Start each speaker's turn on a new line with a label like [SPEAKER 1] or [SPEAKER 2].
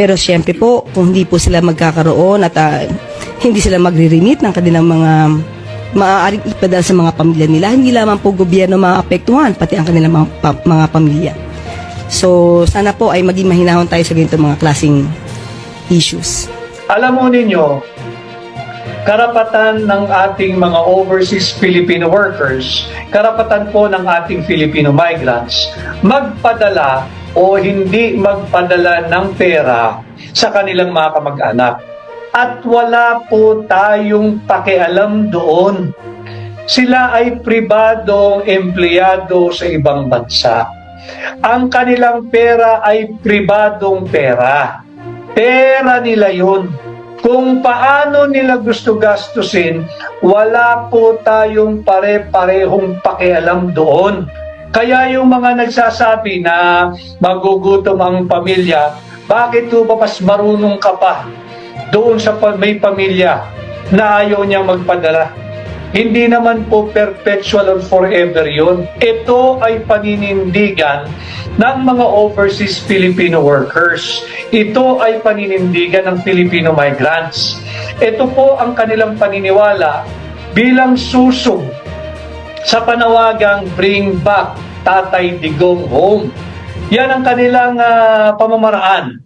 [SPEAKER 1] Pero siyempre po, kung hindi po sila magkakaroon at hindi sila magre-remit ng kanilang mga maaaring ipadala sa mga pamilya nila, hindi lamang po gobyerno maapektuhan, pati ang kanilang mga pamilya. So, sana po ay maging mahinahon tayo sa ganito mga klaseng issues.
[SPEAKER 2] Alam mo ninyo, karapatan ng ating mga overseas Filipino workers, karapatan po ng ating Filipino migrants, magpadala o hindi magpadala ng pera sa kanilang mga kamag-anak. At wala po tayong pakialam doon. Sila ay pribadong empleyado sa ibang bansa. Ang kanilang pera ay pribadong pera. Pera nila yun. Kung paano nila gusto gastusin, wala po tayong pare-parehong pakialam doon. Kaya yung mga nagsasabi na magugutom ang pamilya, bakit po ba mas marunong ka pa doon sa may pamilya na ayaw niyang magpadala? Hindi naman po perpetual or forever yun. Ito ay paninindigan ng mga overseas Filipino workers. Ito ay paninindigan ng Filipino migrants. Ito po ang kanilang paniniwala bilang susong sa panawagang Bring Back Tatay Digong Home. Yan ang kanilang pamamaraan